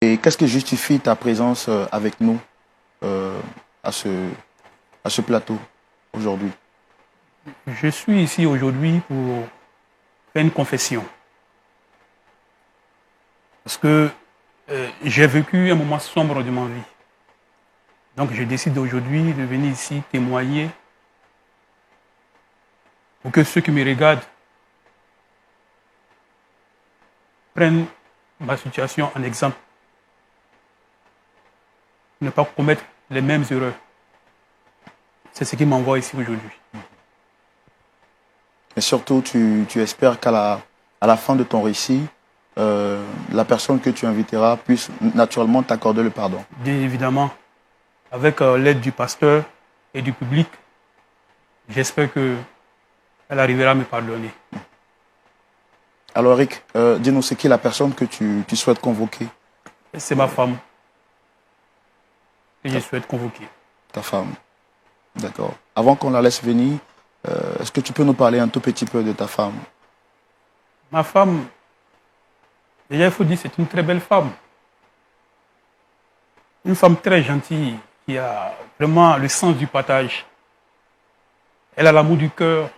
Et qu'est-ce qui justifie ta présence avec nous euh, à ce plateau aujourd'hui? Je suis ici aujourd'hui pour faire une confession. Parce que j'ai vécu un moment sombre de ma vie. Donc je décide aujourd'hui de venir ici témoigner pour que ceux qui me regardent prennent ma situation en exemple. Ne pas commettre les mêmes erreurs. C'est ce qui m'envoie ici aujourd'hui. Et surtout, tu espères à la fin de ton récit, la personne que tu inviteras puisse naturellement t'accorder le pardon. Bien évidemment, avec l'aide du pasteur et du public, j'espère qu'elle arrivera à me pardonner. Alors Eric, dis-nous, c'est qui la personne que tu souhaites convoquer? C'est ma femme que je souhaite convoquer. Ta femme. D'accord. Avant qu'on la laisse venir, est-ce que tu peux nous parler un tout petit peu de ta femme? Ma femme, déjà il faut dire, c'est une très belle femme. Une femme très gentille, qui a vraiment le sens du partage. Elle a l'amour du cœur.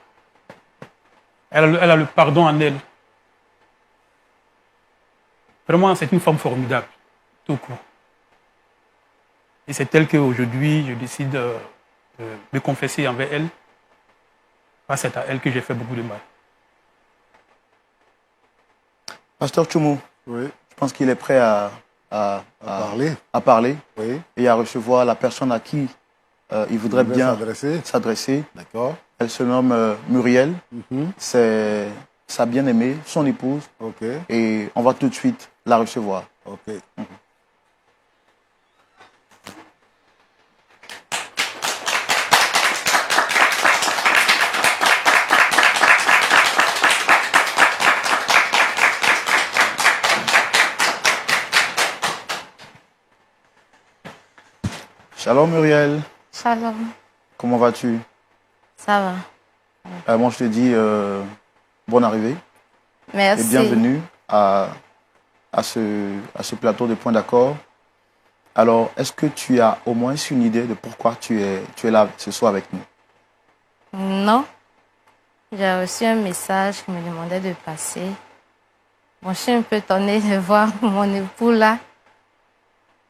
Elle a le pardon en elle. Vraiment, c'est une femme formidable, tout court. Et c'est elle qu'aujourd'hui, je décide de me confesser envers elle. Parce que c'est à elle que j'ai fait beaucoup de mal. Pasteur Tchoumou, Oui, je pense qu'il est prêt parler. à parler Oui, et à recevoir la personne à qui il voudrait bien s'adresser. s'adresser. D'accord. Elle se nomme Muriel. Mhm. C'est sa bien-aimée, son épouse. Ok, Et on va tout de suite la recevoir. ok. Shalom Muriel, Shalom, comment vas-tu? ça va. Moi je te dis bonne arrivée et Merci. bienvenue à ce plateau de Point d'accord. Alors, est-ce que tu as au moins une idée de pourquoi tu es là ce soir avec nous? Non, j'ai reçu un message qui me demandait de passer. Bon, je suis un peu étonnée de voir mon époux là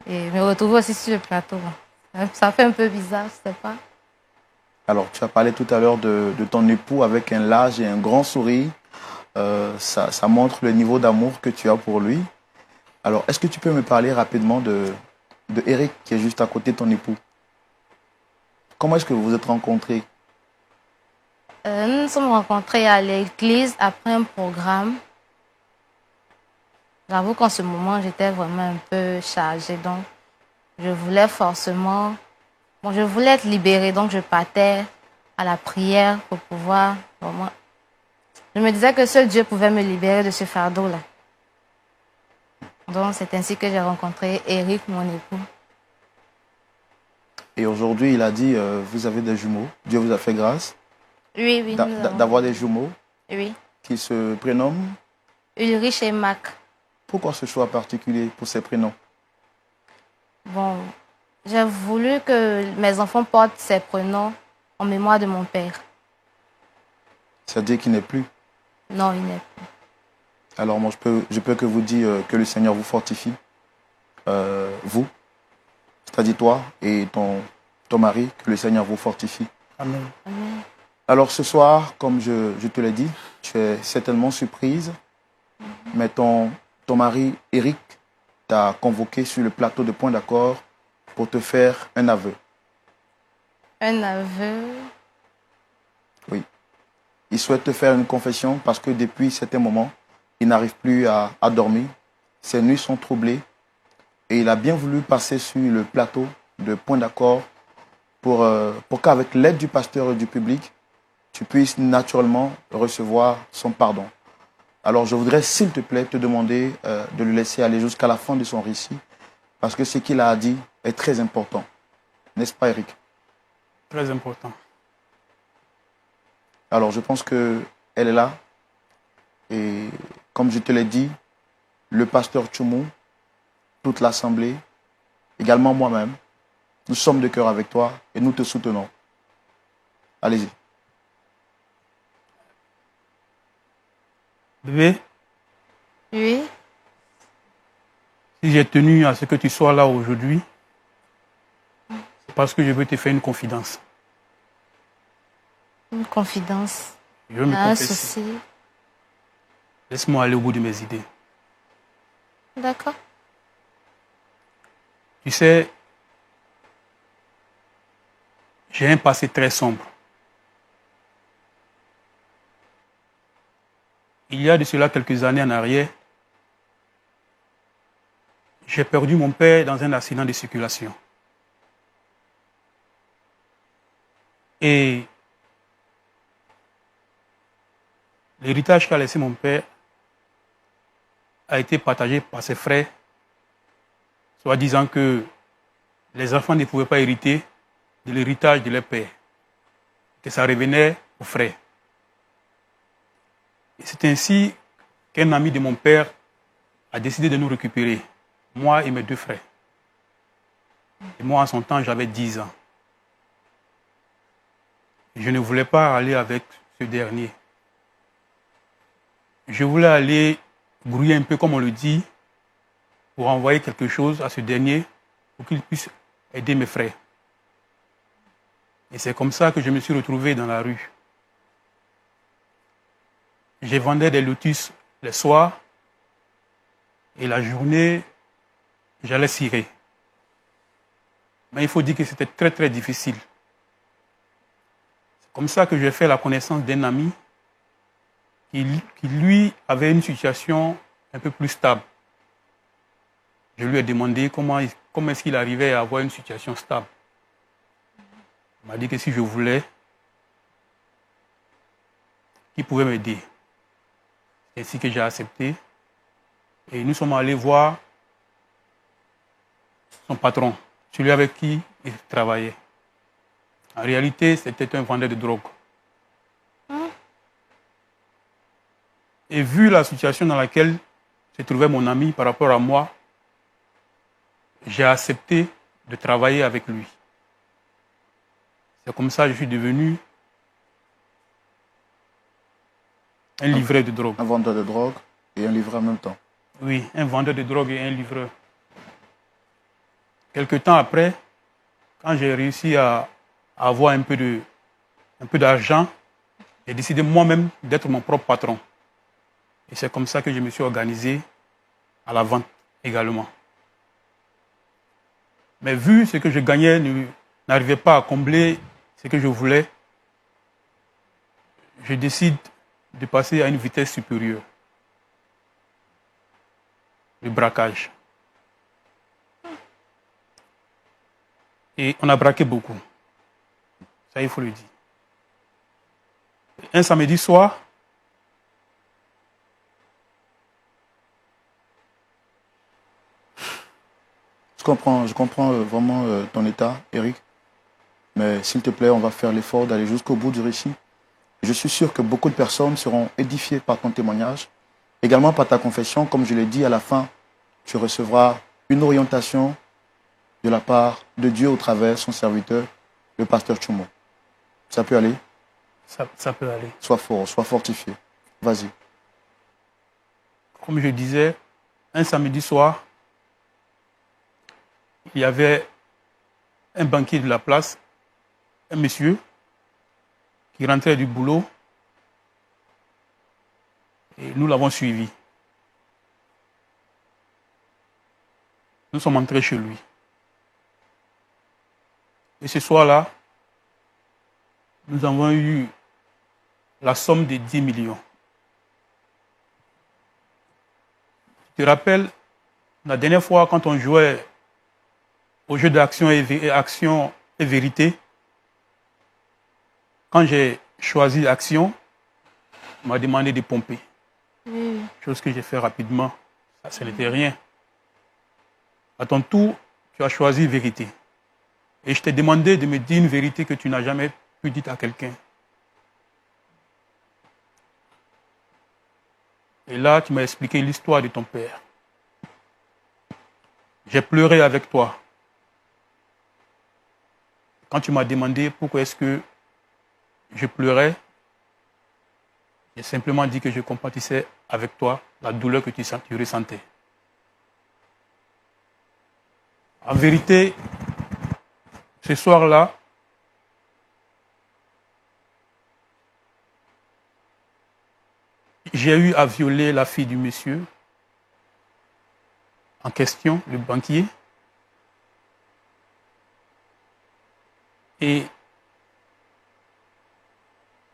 et me retrouver aussi sur le plateau. Ça fait un peu bizarre, je sais pas. Alors, tu as parlé tout à l'heure de ton époux avec un large et un grand sourire. Ça montre le niveau d'amour que tu as pour lui. Alors, est-ce que tu peux me parler rapidement de Eric qui est juste à côté de ton époux? Comment est-ce que vous vous êtes rencontrés? Nous nous sommes rencontrés à l'église après un programme. J'avoue qu'en ce moment, j'étais vraiment un peu chargée, donc je voulais forcément... Bon, je voulais être libérée, donc je partais à la prière pour pouvoir vraiment... Je me disais que seul Dieu pouvait me libérer de ce fardeau-là. Donc, c'est ainsi que j'ai rencontré Eric, mon époux. Et aujourd'hui, il a dit, vous avez des jumeaux. Dieu vous a fait grâce Oui, oui, nous avons... d'avoir des jumeaux Oui, qui se prénomment. Ulrich et Mac. Pourquoi ce choix particulier pour ces prénoms? Bon, j'ai voulu que mes enfants portent ces prénoms en mémoire de mon père. C'est-à-dire qu'il n'est plus. Non, il n'est plus. Alors moi, je peux que vous dire que le Seigneur vous fortifie, vous, c'est-à-dire toi et ton mari, que le Seigneur vous fortifie. Amen. Amen. Alors ce soir, comme je te l'ai dit, tu es certainement surprise, mais ton mari, Eric, t'a convoqué sur le plateau de Point d'accord pour te faire un aveu. Un aveu. Oui. Il souhaite te faire une confession parce que depuis certains moments, il n'arrive plus à dormir. Ses nuits sont troublées et il a bien voulu passer sur le plateau de Point d'accord pour qu'avec l'aide du pasteur et du public, tu puisses naturellement recevoir son pardon. Alors je voudrais, s'il te plaît, te demander de le laisser aller jusqu'à la fin de son récit parce que ce qu'il a dit est très important. N'est-ce pas, Eric? Très important. Alors je pense qu'elle est là. Et comme je te l'ai dit, le pasteur Tchoumou toute l'Assemblée, également moi-même, nous sommes de cœur avec toi et nous te soutenons. Allez-y. Bébé, Oui, si j'ai tenu à ce que tu sois là aujourd'hui, c'est parce que je veux te faire une confidence. une confidence. Je veux me Un confesser. souci. Laisse-moi aller au bout de mes idées. D'accord. Tu sais, j'ai un passé très sombre. Il y a de cela quelques années en arrière, j'ai perdu mon père dans un accident de circulation. Et l'héritage qu'a laissé mon père a été partagé par ses frères, soit disant que les enfants ne pouvaient pas hériter de l'héritage de leur père, que ça revenait aux frères. Et c'est ainsi qu'un ami de mon père a décidé de nous récupérer, moi et mes 2 frères. Et moi, en son temps, j'avais 10 ans. Je ne voulais pas aller avec ce dernier. Je voulais aller grouiller un peu, comme on le dit, pour envoyer quelque chose à ce dernier, pour qu'il puisse aider mes frères. Et c'est comme ça que je me suis retrouvé dans la rue. Je vendais des lotus le soir et la journée, j'allais cirer. Mais il faut dire que c'était très très difficile. C'est comme ça que j'ai fait la connaissance d'un ami qui lui avait une situation un peu plus stable. Je lui ai demandé comment est-ce qu'il arrivait à avoir une situation stable. Il m'a dit que si je voulais, qu'il pouvait m'aider. C'est ainsi que j'ai accepté. Et nous sommes allés voir son patron, celui avec qui il travaillait. En réalité, c'était un vendeur de drogue. Et vu la situation dans laquelle se trouvait mon ami par rapport à moi, j'ai accepté de travailler avec lui. C'est comme ça que je suis devenu un livreur de drogue. Un vendeur de drogue et un livreur en même temps. Oui, un vendeur de drogue et un livreur. Quelque temps après, quand j'ai réussi à avoir un peu d'argent, j'ai décidé moi-même d'être mon propre patron. Et c'est comme ça que je me suis organisé à la vente également. Mais vu ce que je gagnais n'arrivait pas à combler ce que je voulais, je décide de passer à une vitesse supérieure. Le braquage. Et on a braqué beaucoup. Ça, il faut le dire. Un samedi soir, Je comprends vraiment ton état, Eric. Mais s'il te plaît, on va faire l'effort d'aller jusqu'au bout du récit. Je suis sûr que beaucoup de personnes seront édifiées par ton témoignage, également par ta confession. Comme je l'ai dit, à la fin, tu recevras une orientation de la part de Dieu au travers de son serviteur, le pasteur Tchoumo. Ça peut aller? ça peut aller. Sois fort, sois fortifié. Vas-y. Comme je disais, un samedi soir, il y avait un banquier de la place, un monsieur, qui rentrait du boulot, et nous l'avons suivi. Nous sommes entrés chez lui. Et ce soir-là, nous avons eu la somme de 10 millions. Tu te rappelles, la dernière fois, quand on jouait au jeu d'action action et vérité, quand j'ai choisi action, on m'a demandé de pomper. Chose que j'ai fait rapidement. Ça, ce n'était rien. À ton tour, tu as choisi vérité. Et je t'ai demandé de me dire une vérité que tu n'as jamais pu dire à quelqu'un. Et là, tu m'as expliqué l'histoire de ton père. J'ai pleuré avec toi. Quand tu m'as demandé pourquoi est-ce que je pleurais, j'ai simplement dit que je compatissais avec toi la douleur que tu ressentais. En vérité, ce soir-là, j'ai eu à violer la fille du monsieur en question, le banquier. Et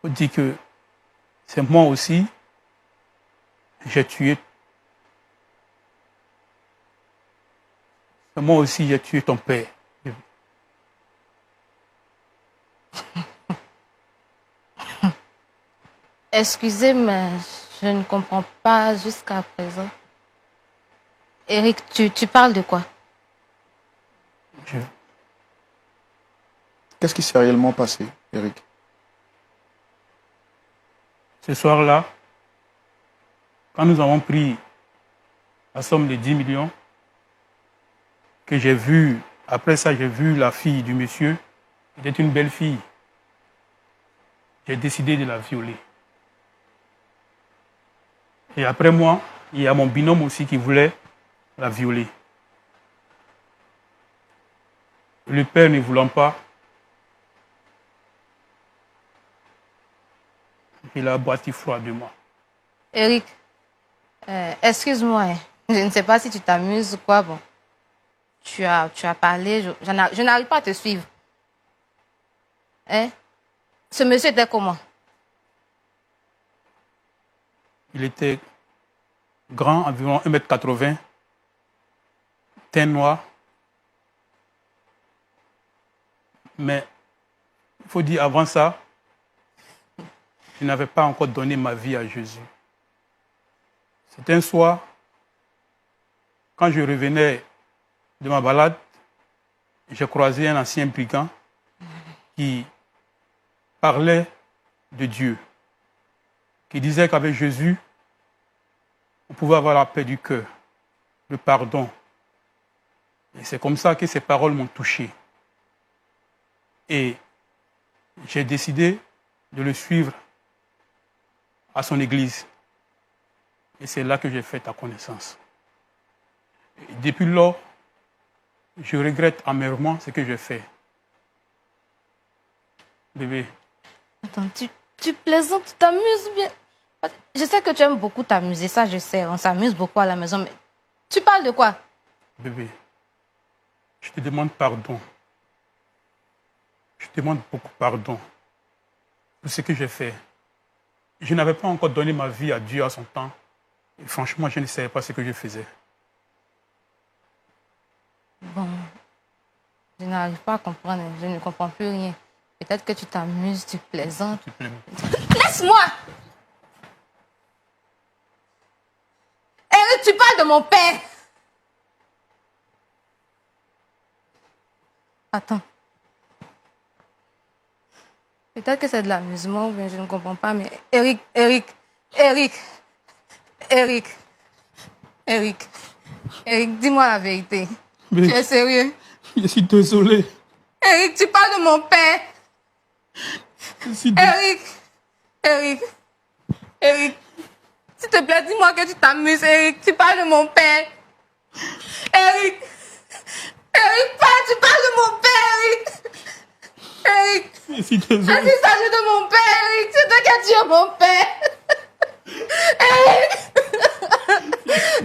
on dit que c'est moi aussi, j'ai tué. C'est moi aussi, j'ai tué ton père. Excusez, mais je ne comprends pas jusqu'à présent. Eric, tu parles de quoi? Qu'est-ce qui s'est réellement passé, Eric? Ce soir-là, quand nous avons pris la somme de 10 millions, que j'ai vu, après ça, j'ai vu la fille du monsieur, elle était une belle fille. J'ai décidé de la violer. Et après moi, il y a mon binôme aussi qui voulait la violer. Le père ne voulant pas, il a abattu froidement. Eric, excuse-moi, hein. Je ne sais pas si tu t'amuses ou quoi. Bon, tu as parlé, je n'arrive pas à te suivre. Hein? Ce monsieur était comment? Il était grand, environ 1,80 m, teint noir. Mais il faut dire avant ça, je n'avais pas encore donné ma vie à Jésus. C'était un soir, quand je revenais de ma balade, j'ai croisé un ancien brigand qui parlait de Dieu, qui disait qu'avec Jésus, on pouvait avoir la paix du cœur, le pardon. Et c'est comme ça que ces paroles m'ont touché. Et j'ai décidé de le suivre à son église. Et c'est là que j'ai fait ta connaissance. Et depuis lors, je regrette amèrement ce que j'ai fait. Bébé. Attends, tu plaisantes, tu t'amuses bien. Je sais que tu aimes beaucoup t'amuser, ça je sais, on s'amuse beaucoup à la maison, mais tu parles de quoi? Bébé, je te demande pardon. Je te demande beaucoup pardon pour ce que j'ai fait. Je n'avais pas encore donné ma vie à Dieu à son temps. Et franchement, je ne savais pas ce que je faisais. Bon, je n'arrive pas à comprendre, je ne comprends plus rien. Peut-être que tu t'amuses, tu plaisantes. S'il te plaît. Laisse-moi! Eric, tu parles de mon père! Attends. Peut-être que c'est de l'amusement, mais je ne comprends pas, mais Eric, dis-moi la vérité. Mais tu es sérieux? je suis désolé. Eric, tu parles de mon père. Eric, s'il te plaît, dis-moi que tu t'amuses, Eric. Tu parles de mon père. Eric, tu parles de mon père, Eric. Je suis désolé. Est-ce qu'il s'agit de mon père, Eric? C'est toi qui as tué mon père.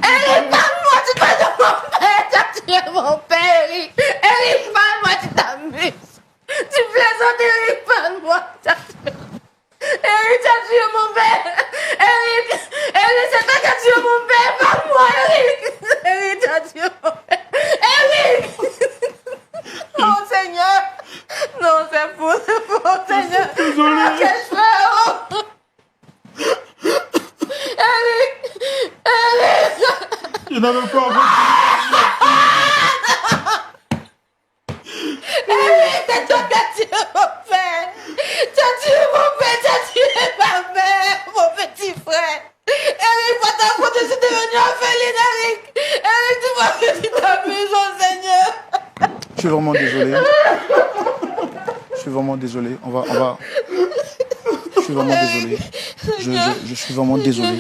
Eric, parle-moi, tu parles de mon père. Tu as tué mon père, Eric. Eric, parle-moi, tu t'amuses. Tu plaisantes, Eric, parle-moi. Eric, tu as tué mon père. Eric, c'est toi qui as tué mon père. Parle-moi, Eric, tu as tué mon père. Eric. Non, Seigneur. Non, c'est faux, Seigneur. Désolé. Qu'est-ce que je fais? Eric. Je n'avais pas envie. Eric, c'est toi qui as tué mon père. Tu as tué mon père, tu as tué ma mère, mon petit frère. Eric, par ta faute, je suis devenu orpheline, Eric. Eric, dis-moi que tu t'amuses, suis vraiment désolé. Je suis vraiment désolé. Je suis vraiment désolé. Je suis vraiment désolé.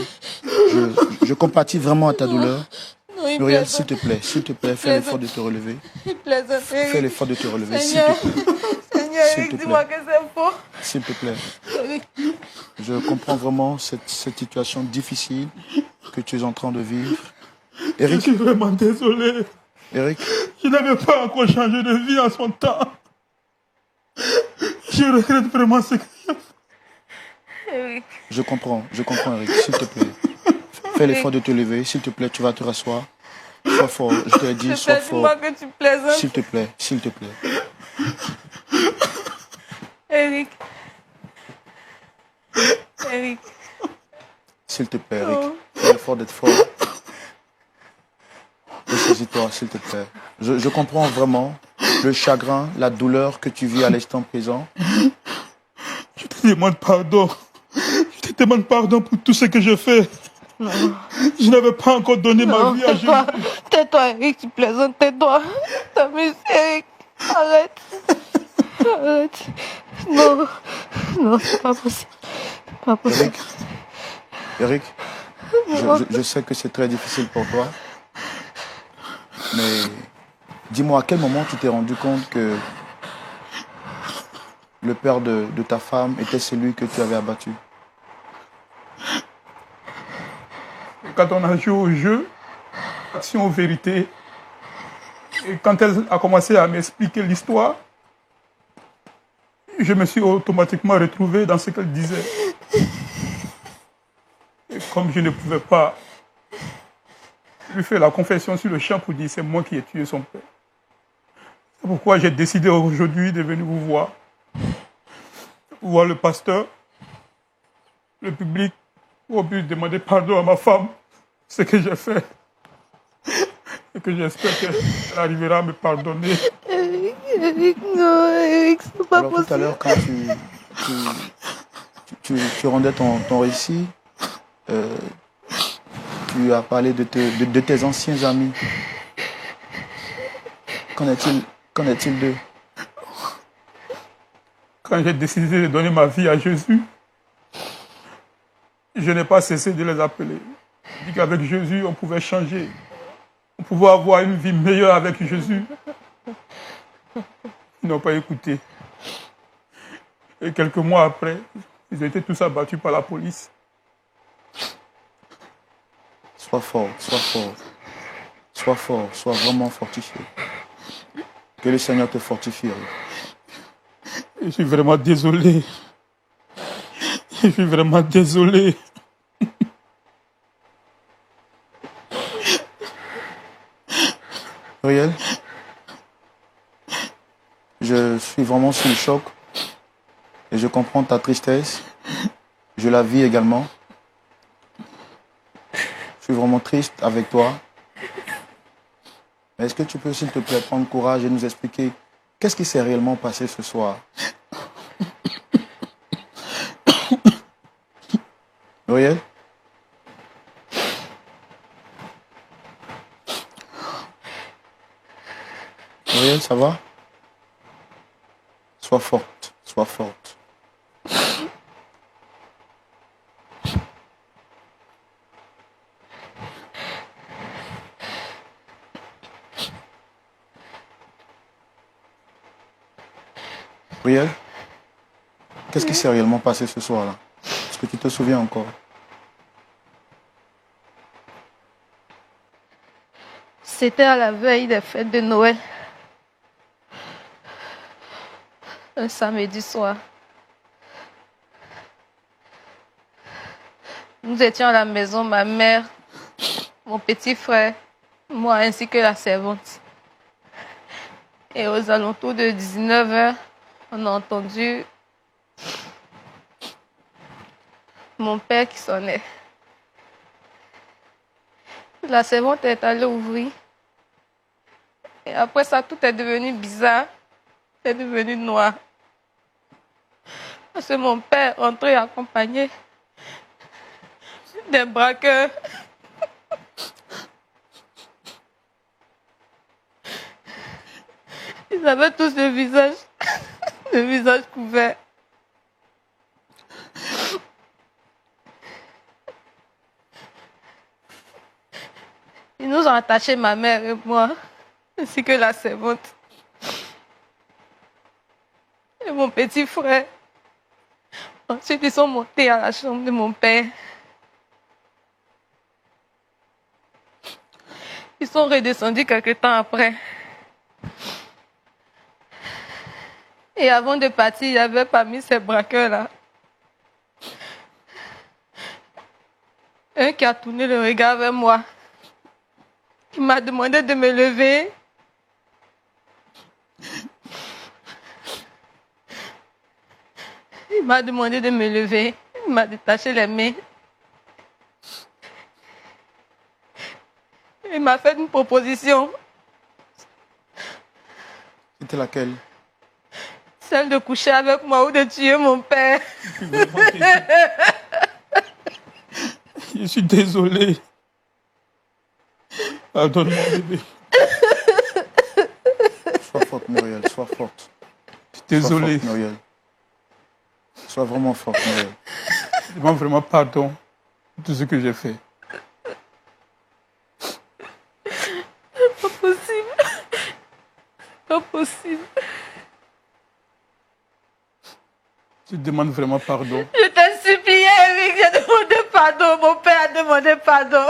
Je compatis vraiment à ta douleur. Non, il Muriel, plaisante. s'il te plaît, fais l'effort de te relever. Il plaisante, Fais Eric. l'effort de te relever, s'il Seigneur, te plaît. Seigneur, S'il Eric, te dis-moi plaît. que c'est faux. S'il te plaît. Eric, Je comprends vraiment cette situation difficile que tu es en train de vivre. Je Eric, suis vraiment désolé. Eric, Je n'avais pas encore changé de vie en son temps. Je regrette vraiment ce que j'ai fait. Eric, je comprends, Eric, s'il te plaît. Fais l'effort de te lever, s'il te plaît, tu vas te rasseoir. Sois fort, je te l'ai dit, sois fort. dis-moi que tu plaisantes. S'il te plaît, s'il te plaît. Eric. Eric. S'il te plaît, Eric. Oh. Fais l'effort d'être fort. Ressaisis-toi, s'il te plaît. Je comprends vraiment le chagrin, la douleur que tu vis à l'instant présent. Je te demande pardon. Je te demande pardon pour tout ce que j'ai fait. Non. Je n'avais pas encore donné ma vie à Jésus. Tais-toi, Eric, tu plaisantes, tais-toi. T'amuses, Eric. Arrête. Arrête. Non. Non, c'est pas possible. Pas possible. Eric, je sais que c'est très difficile pour toi. Mais dis-moi, à quel moment tu t'es rendu compte que le père de ta femme était celui que tu avais abattu? Quand on a joué au jeu, Action Vérité, et quand elle a commencé à m'expliquer l'histoire, je me suis automatiquement retrouvé dans ce qu'elle disait. Et comme je ne pouvais pas lui faire la confession sur le champ pour dire c'est moi qui ai tué son père. C'est pourquoi j'ai décidé aujourd'hui de venir vous voir le pasteur, le public, pour plus demander pardon à ma femme, ce que j'ai fait. Et que j'espère qu'elle arrivera à me pardonner. Eric, non, Eric, c'est pas Alors possible. tout à l'heure, quand tu rendais ton récit, tu as parlé de tes anciens amis. Qu'en est-il d'eux? Quand j'ai décidé de donner ma vie à Jésus, je n'ai pas cessé de les appeler. Je dis qu'avec Jésus, on pouvait changer. On pouvait avoir une vie meilleure avec Jésus. Ils n'ont pas écouté. Et quelques mois après, ils étaient tous abattus par la police. Sois fort, sois fort. Sois fort, sois vraiment fortifié. Que le Seigneur te fortifie. Je suis vraiment désolé. Je suis vraiment désolé. Muriel, je suis vraiment sous le choc et je comprends ta tristesse. Je la vis également. Je suis vraiment triste avec toi. Mais est-ce que tu peux, s'il te plaît, prendre courage et nous expliquer qu'est-ce qui s'est réellement passé ce soir? Muriel? Muriel, ça va? Sois forte, sois forte. Muriel, qu'est-ce qui s'est réellement passé ce soir-là? Est-ce que tu te souviens encore? C'était à la veille des fêtes de Noël. Un samedi soir. Nous étions à la maison, ma mère, mon petit frère, moi ainsi que la servante. Et aux alentours de 19h, on a entendu mon père qui sonnait. La servante est allée ouvrir. Et après ça, tout est devenu bizarre. C'est devenu noir. Parce que mon père entrait accompagné des braqueurs. Ils Ils avaient tous le visage couvert. Ils nous ont attachés, ma mère et moi, ainsi que la servante. Et mon petit frère. Ensuite, ils sont montés à la chambre de mon père. Ils sont redescendus quelque temps après. Et avant de partir, il y avait parmi ces braqueurs-là un qui a tourné le regard vers moi, qui m'a demandé de me lever. Il m'a demandé de me lever. Il m'a détaché les mains. Il m'a fait une proposition. C'était laquelle? Celle de coucher avec moi ou de tuer mon père. Je suis désolé. Pardonne-moi, bébé. Sois forte, Muriel, sois forte. Je suis désolé. Sois forte, Muriel. Sois vraiment forte, Muriel. Je demande vraiment pardon pour tout ce que j'ai fait. Pas possible. Pas possible. Je demande vraiment pardon. Je t'ai supplié, Eric, j'ai demandé pardon. Mon père a demandé pardon.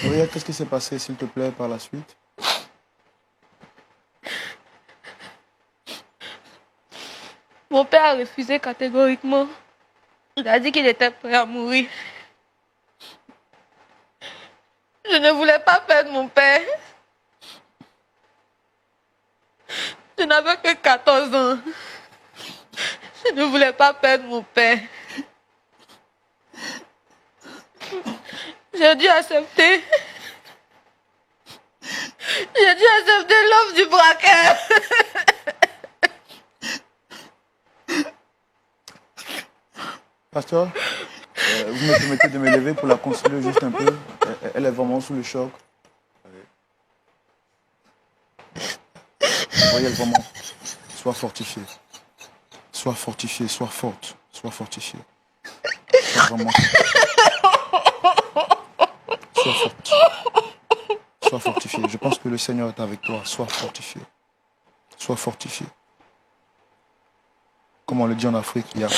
Muriel, qu'est-ce qui s'est passé, s'il te plaît, par la suite? Mon père a refusé catégoriquement. Il a dit qu'il était prêt à mourir. Je ne voulais pas perdre mon père. Je n'avais que 14 ans. Je ne voulais pas perdre mon père. J'ai dû accepter. J'ai dû accepter l'offre du braqueur. Pasteur, vous me permettez de me lever pour la consoler juste un peu? Elle est vraiment sous le choc. Muriel, vraiment, sois fortifiée. Sois fortifiée, sois forte. Sois fortifiée. Sois vraiment... Sois forte. Sois fortifiée. Je pense que le Seigneur est avec toi. Sois fortifiée. Sois fortifiée. Comme on le dit en Afrique, Yako.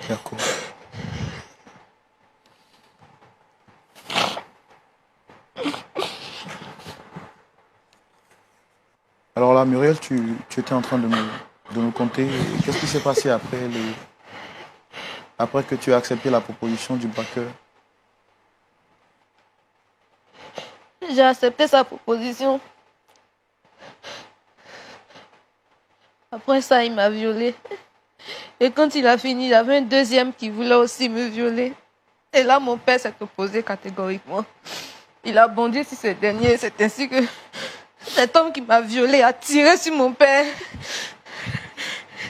Yako. Alors là, Muriel, tu étais en train de nous conter. Qu'est-ce qui s'est passé après que tu as accepté la proposition du braqueur? J'ai accepté sa proposition. Après ça, il m'a violée. Et quand il a fini, il y avait un deuxième qui voulait aussi me violer. Et là, mon père s'est opposé catégoriquement. Il a bondi sur ce dernier. C'est ainsi que cet homme qui m'a violée a tiré sur mon père.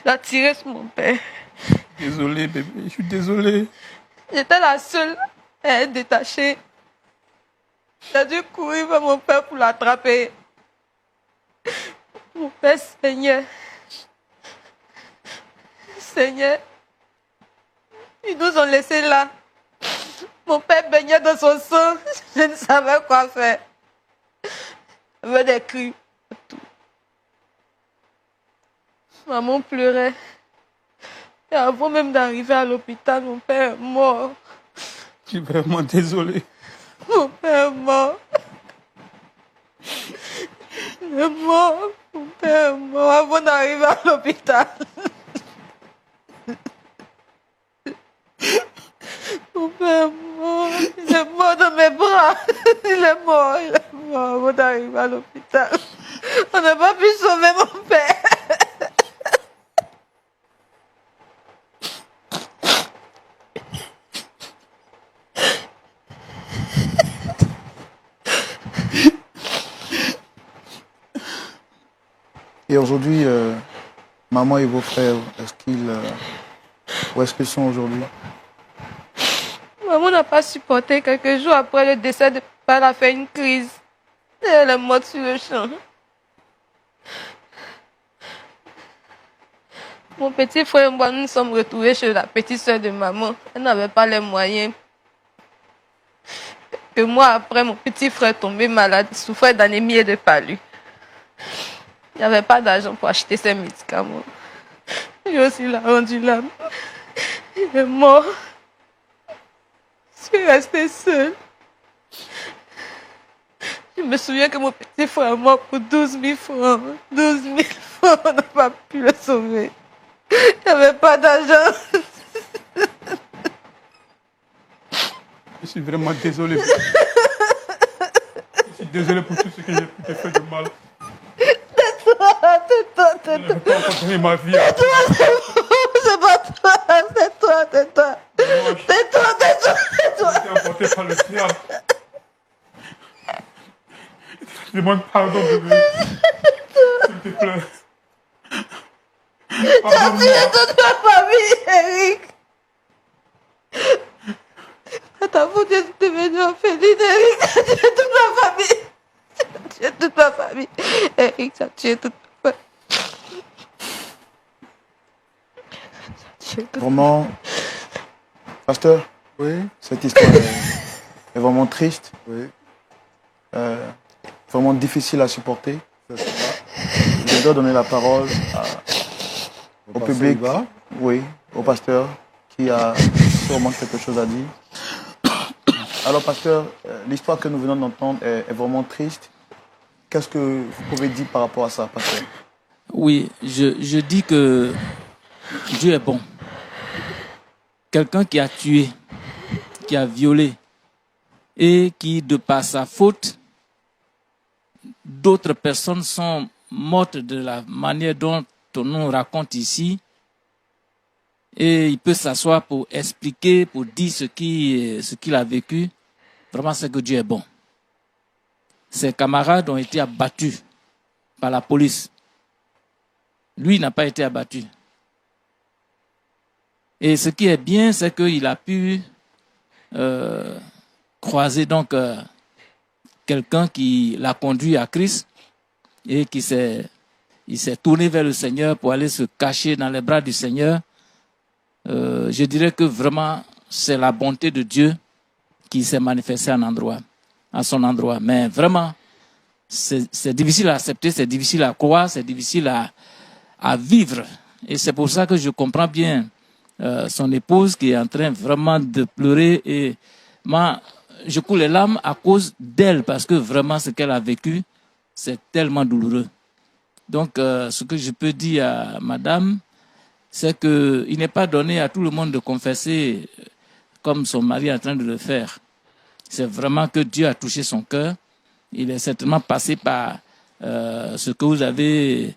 Il a tiré sur mon père. Désolé, bébé. Je suis désolé. J'étais la seule à être détachée. J'ai dû courir vers mon père pour l'attraper. Mon père saignait. Seigneur, ils nous ont laissés là. Mon père baignait dans son sang. Je ne savais quoi faire. J'avais des cris partout. Maman pleurait. Et avant même d'arriver à l'hôpital, mon père est mort. Je suis vraiment désolé. Mon père est mort. Il est mort. Mon père est mort avant d'arriver à l'hôpital. Mon père est mort. Il est mort dans mes bras. Il est mort avant d'arriver à l'hôpital. On n'a pas pu sauver mon père. Et aujourd'hui, maman et vos frères, où est-ce qu'ils sont aujourd'hui? Maman n'a pas supporté. Quelques jours après le décès de papa, elle a fait une crise. Et elle est morte sur le champ. Mon petit frère et moi, nous nous sommes retrouvés chez la petite soeur de maman. Elle n'avait pas les moyens. Que moi, après, mon petit frère tombé malade, il souffrait d'anémie et de palu. Il n'y avait pas d'argent pour acheter ses médicaments. Et aussi, il a rendu l'âme. Il est mort. Je suis restée seule. Je me souviens que mon petit frère est mort pour 12 000 francs. 12 000 francs, on n'a pas pu le sauver. Il n'y avait pas d'argent. Je suis vraiment désolé. Je suis désolé pour tout ce que j'ai pu te faire de mal. Tais-toi. Je ne vais pas continuer ma vie. C'est pas toi, c'est toi. Tais-toi. Je suis emporté par le diable. Je demande pardon, bébé. S'il te plaît. Tu as tué toute ma famille, Eric. C'est ta faute, je suis devenue orpheline, Eric. Tu as tué toute ma famille. Tu as tué toute ma famille. Eric, tu as tué toute ma famille. Vraiment, pasteur, Oui, cette histoire est vraiment triste, oui, vraiment difficile à supporter. c'est ça. Je dois donner la parole au passer public, là-bas. oui, au pasteur qui a sûrement quelque chose à dire. Alors, pasteur, l'histoire que nous venons d'entendre est vraiment triste. Qu'est-ce que vous pouvez dire par rapport à ça, pasteur? Oui, je dis que Dieu est bon. Quelqu'un qui a tué, qui a violé et qui, de par sa faute, d'autres personnes sont mortes de la manière dont on nous raconte ici. Et il peut s'asseoir pour expliquer, pour dire ce qu'il a vécu. Vraiment, c'est que Dieu est bon. Ses camarades ont été abattus par la police. Lui n'a pas été abattu. Et ce qui est bien, c'est qu'il a pu croiser donc quelqu'un qui l'a conduit à Christ et il s'est tourné vers le Seigneur pour aller se cacher dans les bras du Seigneur. Je dirais que vraiment, c'est la bonté de Dieu qui s'est manifestée à son endroit. Mais vraiment, c'est difficile à accepter, c'est difficile à croire, c'est difficile à vivre. Et c'est pour ça que je comprends bien son épouse qui est en train vraiment de pleurer. Et moi, je coule les larmes à cause d'elle, parce que vraiment, ce qu'elle a vécu, c'est tellement douloureux. Donc, ce que je peux dire à madame, c'est qu'il n'est pas donné à tout le monde de confesser comme son mari est en train de le faire. C'est vraiment que Dieu a touché son cœur. Il est certainement passé par ce que vous avez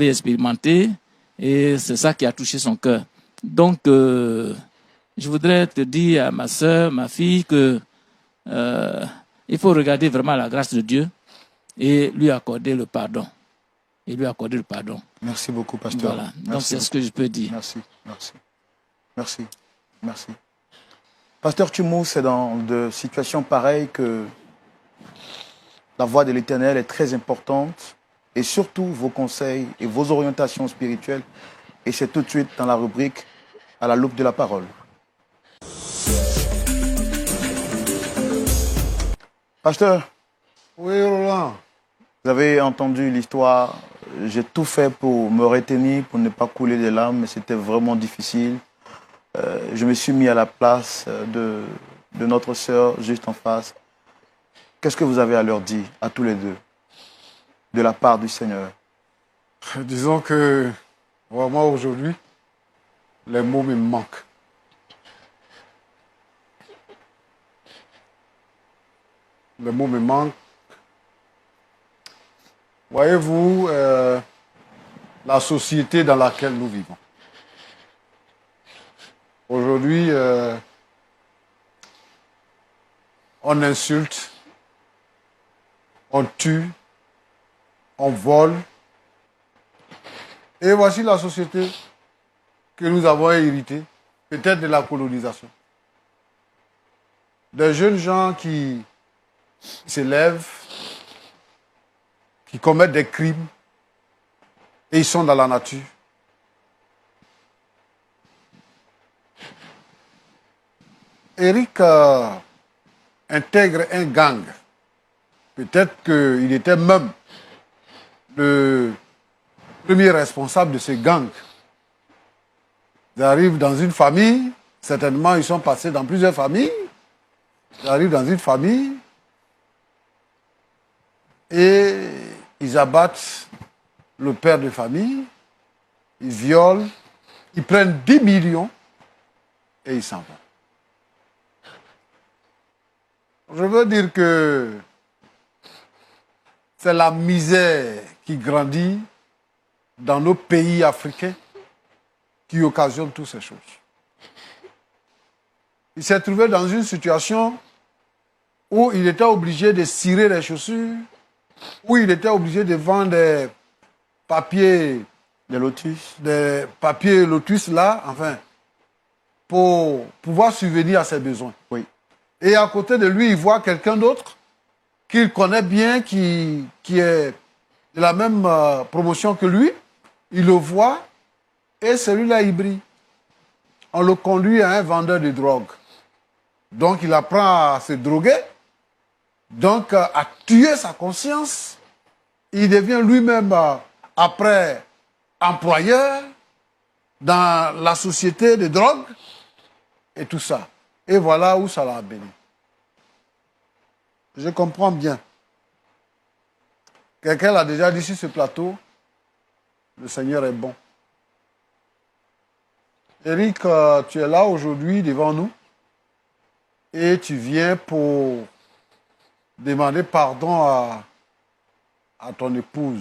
expérimenté, et c'est ça qui a touché son cœur. Donc, je voudrais te dire à ma soeur, ma fille, que il faut regarder vraiment la grâce de Dieu et lui accorder le pardon. Merci beaucoup, pasteur. Voilà. Merci Donc, c'est beaucoup. ce que je peux dire. Merci. Pasteur Tumou, c'est dans de situations pareilles que la voix de l'Éternel est très importante, et surtout vos conseils et vos orientations spirituelles. Et c'est tout de suite dans la rubrique à la loupe de la parole. Pasteur, Oui, Roland. vous avez entendu l'histoire. J'ai tout fait pour me retenir, pour ne pas couler des larmes, mais c'était vraiment difficile. Je me suis mis à la place de notre sœur juste en face. Qu'est-ce que vous avez à leur dire, à tous les deux, de la part du Seigneur? Disons que vraiment aujourd'hui, les mots me manquent. Les mots me manquent. Voyez-vous, la société dans laquelle nous vivons. Aujourd'hui, on insulte, on tue, on vole. Et voici la société que nous avons héritée, peut-être de la colonisation. des jeunes gens qui s'élèvent, qui commettent des crimes, et ils sont dans la nature. Eric intègre un gang. Peut-être qu'il était même le premier responsable de ce gang. Ils arrivent dans une famille, certainement ils sont passés dans plusieurs familles. Ils arrivent dans une famille et ils abattent le père de famille, ils violent, ils prennent 10 millions et ils s'en vont. Je veux dire que c'est la misère qui grandit dans nos pays africains qui occasionne toutes ces choses. Il s'est trouvé dans une situation où il était obligé de cirer les chaussures, où il était obligé de vendre des papiers, des papiers lotus là, enfin, pour pouvoir subvenir à ses besoins. Oui. Et à côté de lui, il voit quelqu'un d'autre qu'il connaît bien, qui est de la même promotion que lui. Il le voit et celui-là, il brille. On le conduit à un vendeur de drogue. Donc, il apprend à se droguer, donc à tuer sa conscience. Il devient lui-même, après, employeur dans la société de drogue et tout ça. Et voilà où ça l'a béni. Je comprends bien. Quelqu'un l'a déjà dit sur ce plateau, le Seigneur est bon. Eric, tu es là aujourd'hui devant nous et tu viens pour demander pardon à ton épouse.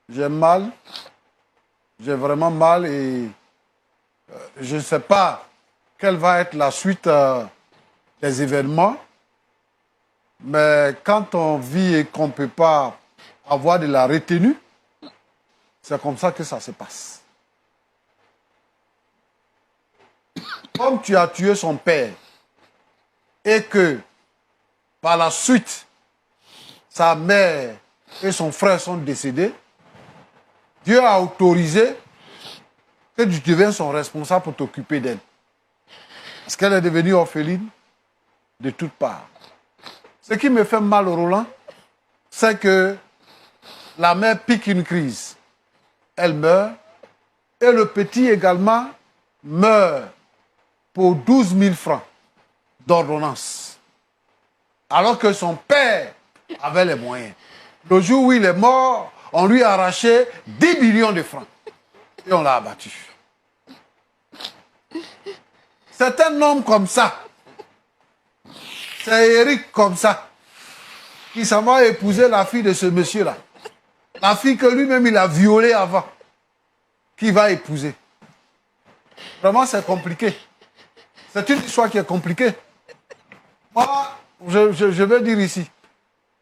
J'ai mal, j'ai vraiment mal et je ne sais pas quelle va être la suite des événements, mais quand on vit et qu'on ne peut pas avoir de la retenue, c'est comme ça que ça se passe. Comme tu as tué son père et que par la suite, sa mère et son frère sont décédés, Dieu a autorisé que tu deviennes son responsable pour t'occuper d'elle. Parce qu'elle est devenue orpheline de toutes parts. Ce qui me fait mal, Roland, c'est que la mère pique une crise. Elle meurt. Et le petit également meurt pour 12 000 francs d'ordonnance. Alors que son père avait les moyens. Le jour où il est mort, on lui a arraché 10 millions de francs. Et on l'a abattu. C'est un homme comme ça. C'est Eric comme ça. Qui s'en va épouser la fille de ce monsieur-là. La fille que lui-même il a violée avant. Qui va épouser. Vraiment, c'est compliqué. C'est une histoire qui est compliquée. Moi, je veux dire ici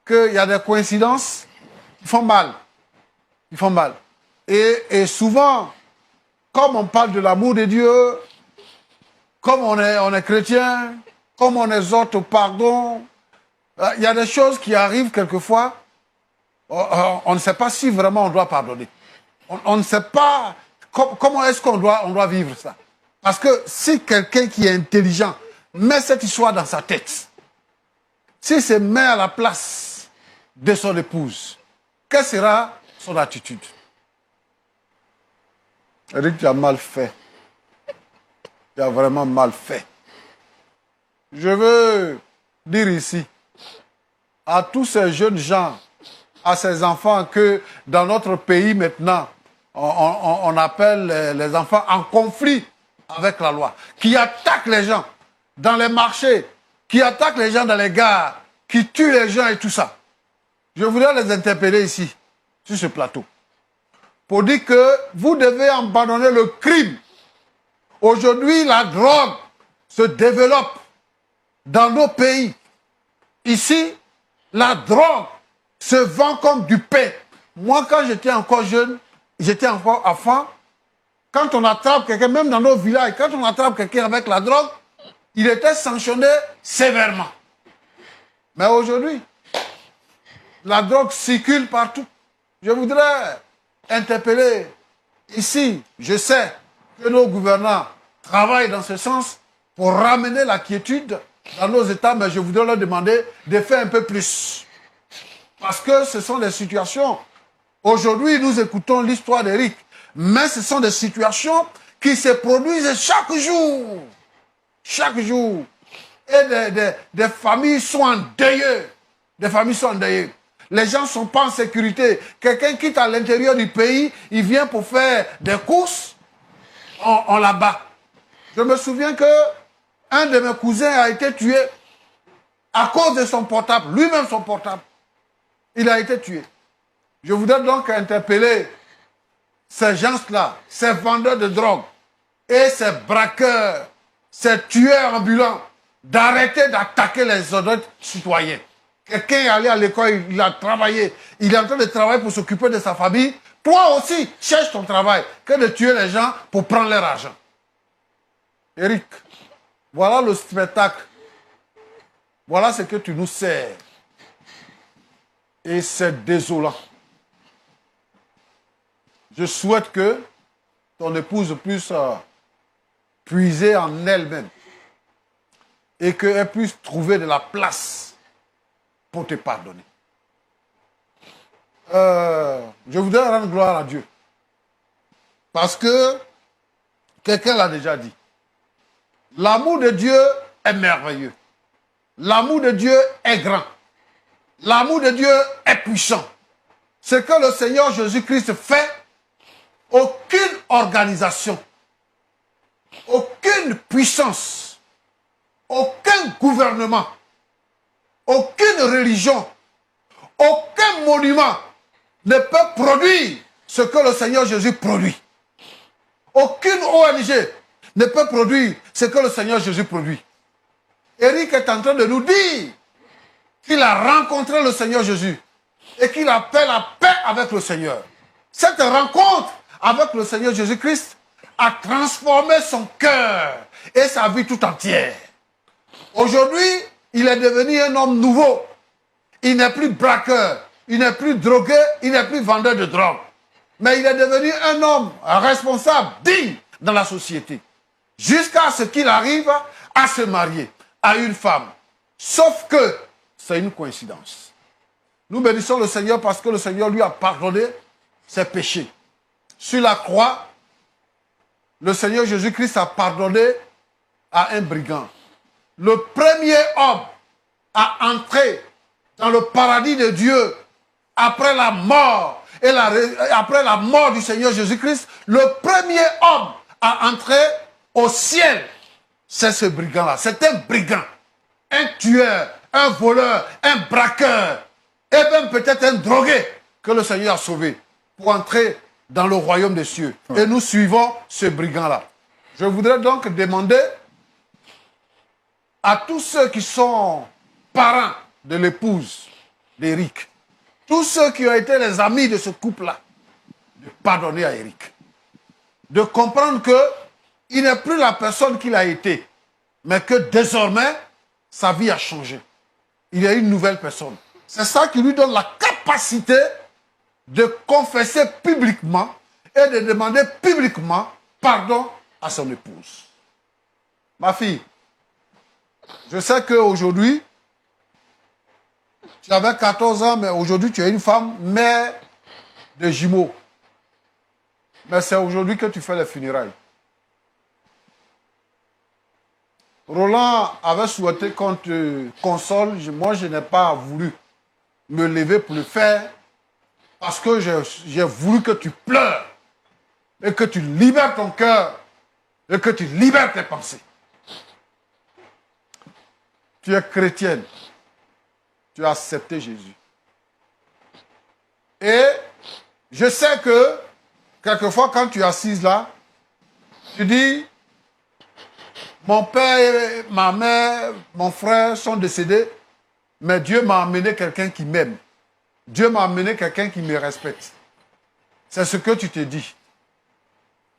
qu'il y a des coïncidences qui font mal. Qui font mal. Et souvent, comme on parle de l'amour de Dieu, comme on est chrétien, comme on exhorte au pardon, il y a des choses qui arrivent quelquefois, on ne sait pas si vraiment on doit pardonner. On ne sait pas comment est-ce qu'on doit vivre ça. Parce que si quelqu'un qui est intelligent met cette histoire dans sa tête, s'il se met à la place de son épouse, quelle sera son attitude? Eric, tu as mal fait. Tu as vraiment mal fait. Je veux dire ici, à tous ces jeunes gens, à ces enfants que dans notre pays maintenant, on appelle les enfants en conflit avec la loi, qui attaquent les gens dans les marchés, qui attaquent les gens dans les gares, qui tuent les gens et tout ça. Je voudrais les interpeller ici, sur ce plateau, pour dire que vous devez abandonner le crime. Aujourd'hui, la drogue se développe dans nos pays. Ici, la drogue se vend comme du pain. Moi, quand j'étais encore jeune, j'étais encore enfant, quand on attrape quelqu'un, même dans nos villages, quand on attrape quelqu'un avec la drogue, il était sanctionné sévèrement. Mais aujourd'hui, la drogue circule partout. Je voudrais interpeller ici, je sais que nos gouvernants travaillent dans ce sens pour ramener la quiétude dans nos États, mais je voudrais leur demander de faire un peu plus. Parce que ce sont des situations. Aujourd'hui, nous écoutons l'histoire d'Éric, mais ce sont des situations qui se produisent chaque jour. Chaque jour. Et des familles sont endeuillées. Des familles sont endeuillées. Les gens ne sont pas en sécurité. Quelqu'un quitte à l'intérieur du pays, il vient pour faire des courses, on l'abat. Je me souviens que un de mes cousins a été tué à cause de son portable, lui-même son portable. Il a été tué. Je voudrais donc interpeller ces gens-là, ces vendeurs de drogue et ces braqueurs, ces tueurs ambulants, d'arrêter d'attaquer les autres citoyens. Quelqu'un est allé à l'école, il a travaillé, il est en train de travailler pour s'occuper de sa famille. Toi aussi, cherche ton travail, que de tuer les gens pour prendre leur argent. Éric, voilà le spectacle. Voilà ce que tu nous sers. Et c'est désolant. Je souhaite que ton épouse puisse puiser en elle-même et qu'elle puisse trouver de la place pour te pardonner. Je voudrais rendre gloire à Dieu. Parce que quelqu'un l'a déjà dit. L'amour de Dieu est merveilleux. L'amour de Dieu est grand. L'amour de Dieu est puissant. Ce que le Seigneur Jésus-Christ fait, aucune organisation, aucune puissance, aucun gouvernement, aucune religion, aucun monument ne peut produire ce que le Seigneur Jésus produit. Aucune ONG ne peut produire ce que le Seigneur Jésus produit. Éric est en train de nous dire qu'il a rencontré le Seigneur Jésus et qu'il a fait la paix avec le Seigneur. Cette rencontre avec le Seigneur Jésus-Christ a transformé son cœur et sa vie tout entière. Aujourd'hui, il est devenu un homme nouveau. Il n'est plus braqueur, il n'est plus drogué, il n'est plus vendeur de drogue. Mais il est devenu un homme responsable, digne dans la société. Jusqu'à ce qu'il arrive à se marier à une femme. Sauf que c'est une coïncidence. Nous bénissons le Seigneur parce que le Seigneur lui a pardonné ses péchés. Sur la croix, le Seigneur Jésus-Christ a pardonné à un brigand. Le premier homme à entrer dans le paradis de Dieu après la mort et après la mort du Seigneur Jésus-Christ, le premier homme à entrer au ciel, c'est ce brigand-là. C'est un brigand, un tueur, un voleur, un braqueur, et même peut-être un drogué que le Seigneur a sauvé pour entrer dans le royaume des cieux. Ouais. Et nous suivons ce brigand-là. Je voudrais donc demander à tous ceux qui sont parents de l'épouse d'Éric, tous ceux qui ont été les amis de ce couple-là, de pardonner à Éric. De comprendre qu'il n'est plus la personne qu'il a été, mais que désormais, sa vie a changé. Il est une nouvelle personne. C'est ça qui lui donne la capacité de confesser publiquement et de demander publiquement pardon à son épouse. Ma fille, je sais qu'aujourd'hui, tu avais 14 ans, mais aujourd'hui tu es une femme mère de jumeaux. Mais c'est aujourd'hui que tu fais les funérailles. Roland avait souhaité qu'on te console. Moi, je n'ai pas voulu me lever pour le faire parce que j'ai voulu que tu pleures et que tu libères ton cœur et que tu libères tes pensées. Tu es chrétienne. Tu as accepté Jésus. Et je sais que quelquefois, quand tu es assise là, tu dis, mon père, ma mère, mon frère sont décédés, mais Dieu m'a amené quelqu'un qui m'aime. Dieu m'a amené quelqu'un qui me respecte. C'est ce que tu te dis.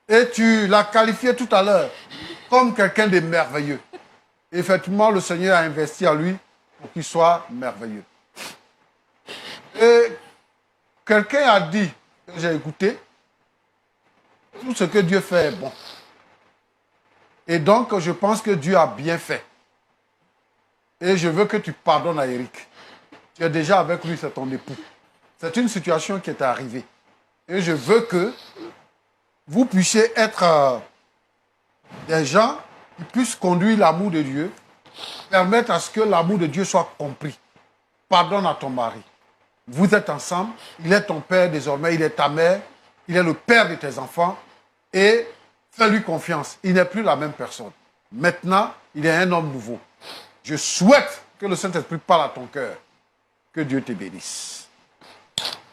Et tu l'as qualifié tout à l'heure comme quelqu'un de merveilleux. Effectivement, le Seigneur a investi en lui pour qu'il soit merveilleux. Et quelqu'un a dit, que j'ai écouté, tout ce que Dieu fait est bon. Et donc, je pense que Dieu a bien fait. Et je veux que tu pardonnes à Eric. Tu es déjà avec lui, c'est ton époux. C'est une situation qui est arrivée. Et je veux que vous puissiez être des gens qui puissent conduire l'amour de Dieu, permettre à ce que l'amour de Dieu soit compris. Pardonne à ton mari. Vous êtes ensemble, il est ton père désormais, il est ta mère, il est le père de tes enfants, et fais-lui confiance. Il n'est plus la même personne. Maintenant, il est un homme nouveau. Je souhaite que le Saint-Esprit parle à ton cœur. Que Dieu te bénisse.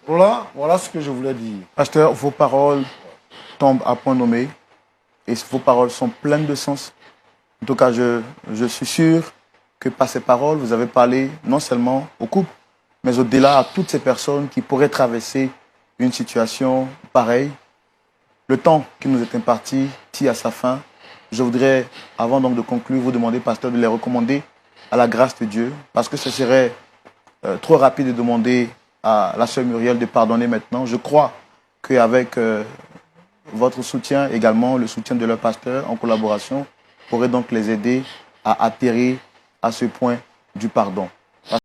Voilà ce que je voulais dire. Pasteur, vos paroles tombent à point nommé et vos paroles sont pleines de sens. En tout cas, je suis sûr que par ces paroles, vous avez parlé non seulement au couple, mais au-delà à toutes ces personnes qui pourraient traverser une situation pareille. Le temps qui nous est imparti tire à sa fin. Je voudrais, avant donc de conclure, vous demander, pasteur, de les recommander à la grâce de Dieu, parce que ce serait trop rapide de demander à la sœur Muriel de pardonner maintenant. Je crois qu'avec votre soutien, également le soutien de leur pasteur en collaboration, pourrait donc les aider à atterrir à ce point du pardon.